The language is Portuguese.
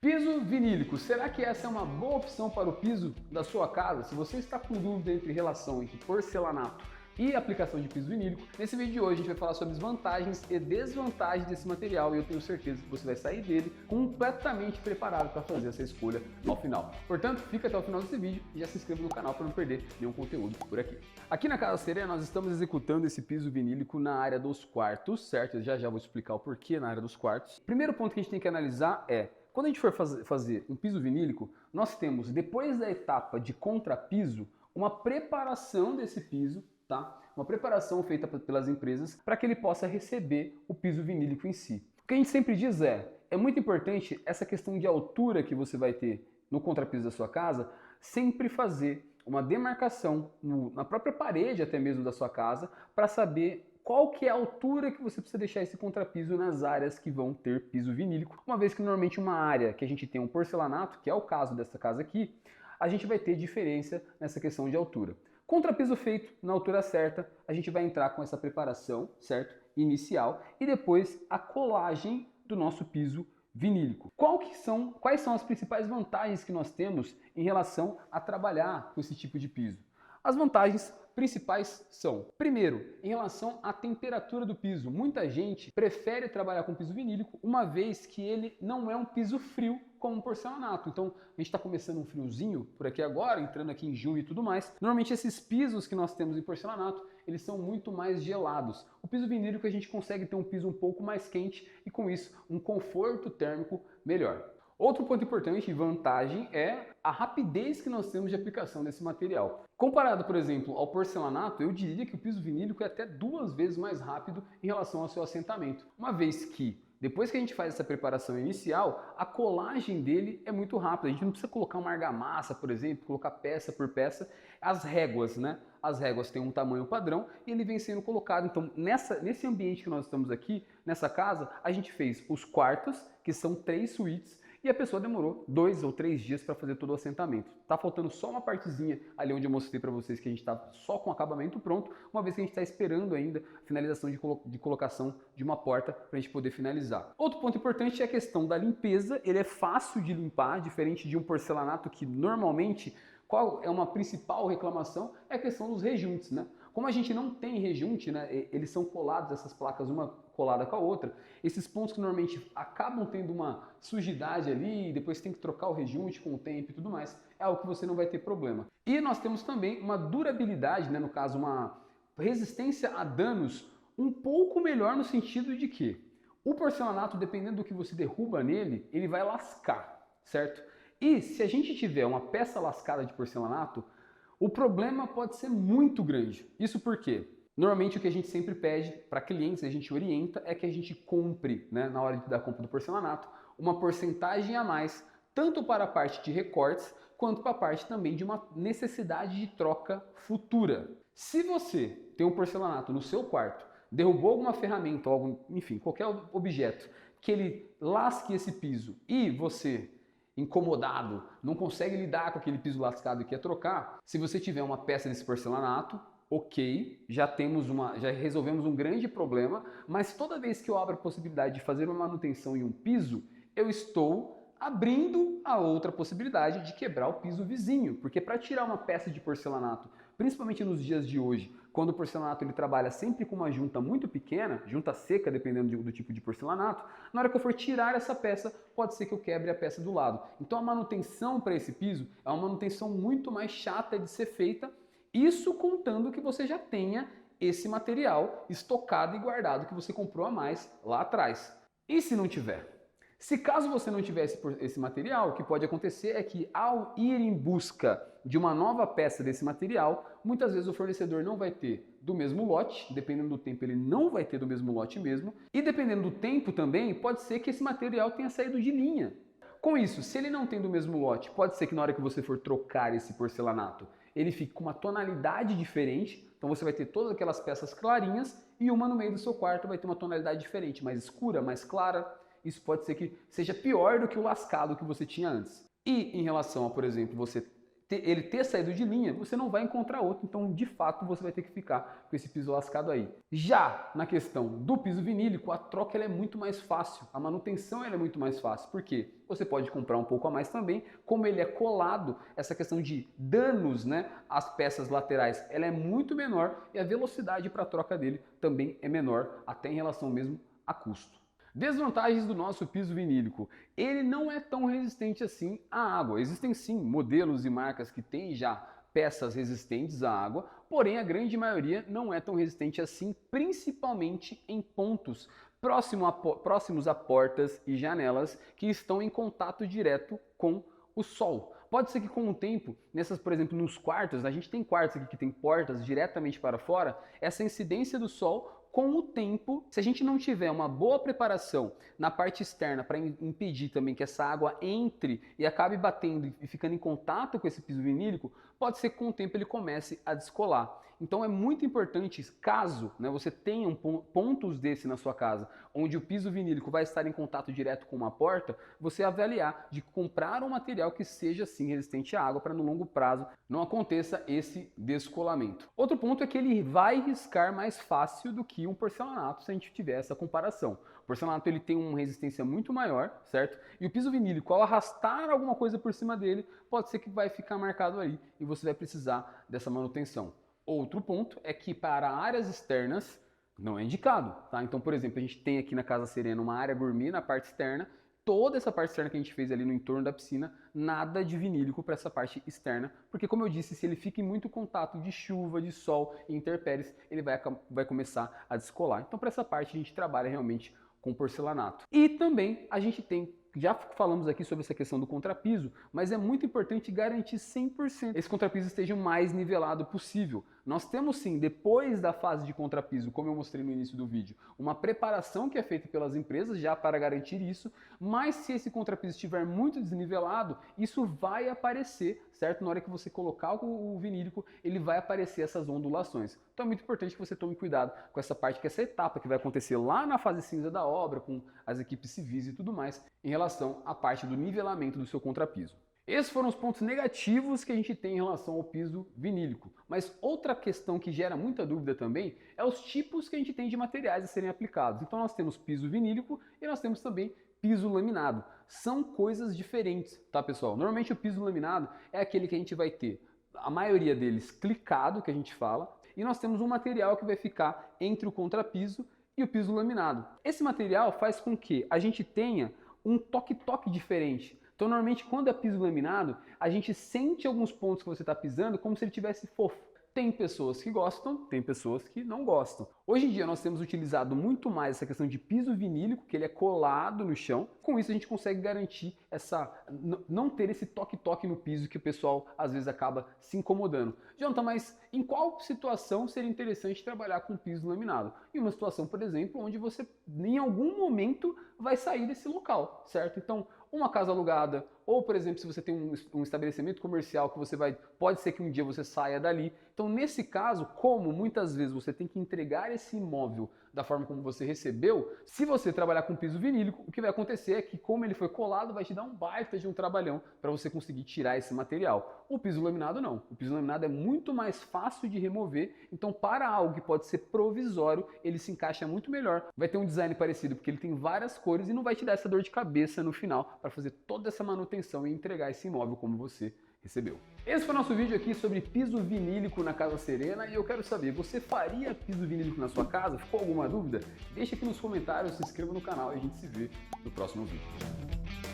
Piso vinílico, será que essa é uma boa opção para o piso da sua casa? Se você está com dúvida entre relação entre porcelanato e aplicação de piso vinílico, nesse vídeo de hoje a gente vai falar sobre as vantagens e desvantagens desse material e eu tenho certeza que você vai sair dele completamente preparado para fazer essa escolha ao final. Portanto, fica até o final desse vídeo e já se inscreva no canal para não perder nenhum conteúdo por aqui. Aqui na Casa Sereia nós estamos executando esse piso vinílico na área dos quartos, certo? Eu já vou explicar o porquê na área dos quartos. Primeiro ponto que a gente tem que analisar é: quando a gente for fazer um piso vinílico, nós temos, depois da etapa de contrapiso, uma preparação desse piso, tá? Uma preparação feita pelas empresas para que ele possa receber o piso vinílico em si. O que a gente sempre diz é muito importante essa questão de altura que você vai ter no contrapiso da sua casa, sempre fazer uma demarcação na própria parede até mesmo da sua casa, para saber qual que é a altura que você precisa deixar esse contrapiso nas áreas que vão ter piso vinílico, uma vez que normalmente uma área que a gente tem um porcelanato, que é o caso dessa casa aqui, a gente vai ter diferença nessa questão de altura. Contrapiso feito na altura certa, a gente vai entrar com essa preparação, certo? Inicial, e depois a colagem do nosso piso vinílico. Quais são as principais vantagens que nós temos em relação a trabalhar com esse tipo de piso? As vantagens principais são: primeiro, em relação à temperatura do piso. Muita gente prefere trabalhar com piso vinílico, uma vez que ele não é um piso frio como um porcelanato. Então, a gente está começando um friozinho por aqui agora, entrando aqui em junho e tudo mais. Normalmente esses pisos que nós temos em porcelanato, eles são muito mais gelados. O piso vinílico a gente consegue ter um piso um pouco mais quente e com isso um conforto térmico melhor. Outro ponto importante e vantagem é a rapidez que nós temos de aplicação desse material. Comparado, por exemplo, ao porcelanato, eu diria que o piso vinílico é até 2 vezes mais rápido em relação ao seu assentamento. Uma vez que, depois que a gente faz essa preparação inicial, a colagem dele é muito rápida. A gente não precisa colocar uma argamassa, por exemplo, colocar peça por peça. As réguas, né? As réguas têm um tamanho padrão e ele vem sendo colocado. Então, nesse ambiente que nós estamos aqui, nessa casa, a gente fez os quartos, que são 3 suítes, e a pessoa demorou 2 ou 3 dias para fazer todo o assentamento. Tá faltando só uma partezinha ali onde eu mostrei para vocês que a gente está só com o acabamento pronto, uma vez que a gente está esperando ainda a finalização de colocação de uma porta para a gente poder finalizar. Outro ponto importante é a questão da limpeza. Ele é fácil de limpar, diferente de um porcelanato que normalmente, qual é uma principal reclamação? É a questão dos rejuntes, né? Como a gente não tem rejunte, né, eles são colados, essas placas, uma colada com a outra, esses pontos que normalmente acabam tendo uma sujidade ali, depois tem que trocar o rejunte com o tempo e tudo mais, é algo que você não vai ter problema. E nós temos também uma durabilidade, né, no caso uma resistência a danos um pouco melhor no sentido de que o porcelanato, dependendo do que você derruba nele, ele vai lascar, certo? E se a gente tiver uma peça lascada de porcelanato, o problema pode ser muito grande. Isso porque, normalmente o que a gente sempre pede para clientes, a gente orienta, é que a gente compre, né, na hora da compra do porcelanato, uma porcentagem a mais, tanto para a parte de recortes, quanto para a parte também de uma necessidade de troca futura. Se você tem um porcelanato no seu quarto, derrubou alguma ferramenta, enfim, qualquer objeto, que ele lasque esse piso e você, incomodado, não consegue lidar com aquele piso lascado e quer trocar, se você tiver uma peça desse porcelanato, ok, já resolvemos um grande problema, mas toda vez que eu abro a possibilidade de fazer uma manutenção em um piso, eu estou abrindo a outra possibilidade de quebrar o piso vizinho, porque para tirar uma peça de porcelanato, principalmente nos dias de hoje, quando o porcelanato ele trabalha sempre com uma junta muito pequena, junta seca dependendo do tipo de porcelanato, na hora que eu for tirar essa peça, pode ser que eu quebre a peça do lado. Então a manutenção para esse piso é uma manutenção muito mais chata de ser feita, isso contando que você já tenha esse material estocado e guardado que você comprou a mais lá atrás. E se não tiver? Se caso você não tivesse esse material, o que pode acontecer é que ao ir em busca de uma nova peça desse material, muitas vezes o fornecedor não vai ter do mesmo lote, dependendo do tempo ele não vai ter do mesmo lote mesmo, e dependendo do tempo também, pode ser que esse material tenha saído de linha. Com isso, se ele não tem do mesmo lote, pode ser que na hora que você for trocar esse porcelanato, ele fique com uma tonalidade diferente, então você vai ter todas aquelas peças clarinhas e uma no meio do seu quarto vai ter uma tonalidade diferente, mais escura, mais clara. Isso pode ser que seja pior do que o lascado que você tinha antes. E em relação a, por exemplo, você ele ter saído de linha, você não vai encontrar outro, então de fato você vai ter que ficar com esse piso lascado aí. Já na questão do piso vinílico, a troca ela é muito mais fácil, a manutenção ela é muito mais fácil, porque você pode comprar um pouco a mais também, como ele é colado, essa questão de danos, né, às peças laterais, ela é muito menor e a velocidade para a troca dele também é menor, até em relação mesmo a custo. Desvantagens do nosso piso vinílico. Ele não é tão resistente assim à água. Existem sim modelos e marcas que têm já peças resistentes à água, porém a grande maioria não é tão resistente assim, principalmente em pontos próximos a portas e janelas que estão em contato direto com o sol. Pode ser que com o tempo, por exemplo, nos quartos, a gente tem quartos aqui que tem portas diretamente para fora, essa incidência do sol, com o tempo, se a gente não tiver uma boa preparação na parte externa para impedir também que essa água entre e acabe batendo e ficando em contato com esse piso vinílico, pode ser que com o tempo ele comece a descolar. Então é muito importante, caso você tenha pontos desse na sua casa, onde o piso vinílico vai estar em contato direto com uma porta, você avaliar de comprar um material que seja sim resistente à água para no longo prazo não aconteça esse descolamento. Outro ponto é que ele vai riscar mais fácil do que um porcelanato se a gente tiver essa comparação. O porcelanato ele tem uma resistência muito maior, certo? E o piso vinílico, ao arrastar alguma coisa por cima dele, pode ser que vai ficar marcado aí e você vai precisar dessa manutenção. Outro ponto é que para áreas externas não é indicado, tá? Então, por exemplo, a gente tem aqui na Casa Serena uma área gourmet na parte externa, toda essa parte externa que a gente fez ali no entorno da piscina, nada de vinílico para essa parte externa, porque como eu disse, se ele fica em muito contato de chuva, de sol e intempéries, ele vai começar a descolar. Então, para essa parte a gente trabalha realmente com porcelanato. E também a gente tem, já falamos aqui sobre essa questão do contrapiso, mas é muito importante garantir 100% esse contrapiso esteja o mais nivelado possível. Nós temos sim, depois da fase de contrapiso, como eu mostrei no início do vídeo, uma preparação que é feita pelas empresas já para garantir isso, mas se esse contrapiso estiver muito desnivelado, isso vai aparecer, certo? Na hora que você colocar o vinílico, ele vai aparecer essas ondulações. Então é muito importante que você tome cuidado com essa parte, que essa etapa que vai acontecer lá na fase cinza da obra, com as equipes civis e tudo mais, em relação à parte do nivelamento do seu contrapiso. Esses foram os pontos negativos que a gente tem em relação ao piso vinílico. Mas outra questão que gera muita dúvida também é os tipos que a gente tem de materiais a serem aplicados. Então nós temos piso vinílico e nós temos também piso laminado. São coisas diferentes, tá pessoal? Normalmente o piso laminado é aquele que a gente vai ter, a maioria deles clicado, que a gente fala, e nós temos um material que vai ficar entre o contrapiso e o piso laminado. Esse material faz com que a gente tenha um toque-toque diferente. Então, normalmente, quando é piso laminado, a gente sente alguns pontos que você está pisando como se ele tivesse fofo. Tem pessoas que gostam, tem pessoas que não gostam. Hoje em dia nós temos utilizado muito mais essa questão de piso vinílico, que ele é colado no chão. Com isso a gente consegue garantir não ter esse toque-toque no piso que o pessoal às vezes acaba se incomodando. Jonathan, mas em qual situação seria interessante trabalhar com piso laminado? Em uma situação, por exemplo, onde você em algum momento vai sair desse local, certo? Então, uma casa alugada, ou por exemplo, se você tem um estabelecimento comercial que pode ser que um dia você saia dali. Então, nesse caso, como muitas vezes você tem que entregar esse imóvel da forma como você recebeu, se você trabalhar com piso vinílico, o que vai acontecer é que, como ele foi colado, vai te dar um baita de um trabalhão para você conseguir tirar esse material. O piso laminado não. O piso laminado é muito mais fácil de remover, então para algo que pode ser provisório, ele se encaixa muito melhor. Vai ter um design parecido, porque ele tem várias cores e não vai te dar essa dor de cabeça no final para fazer toda essa manutenção e entregar esse imóvel como você recebeu. Esse foi o nosso vídeo aqui sobre piso vinílico na Casa Serena e eu quero saber, você faria piso vinílico na sua casa? Ficou alguma dúvida? Deixa aqui nos comentários, se inscreva no canal e a gente se vê no próximo vídeo.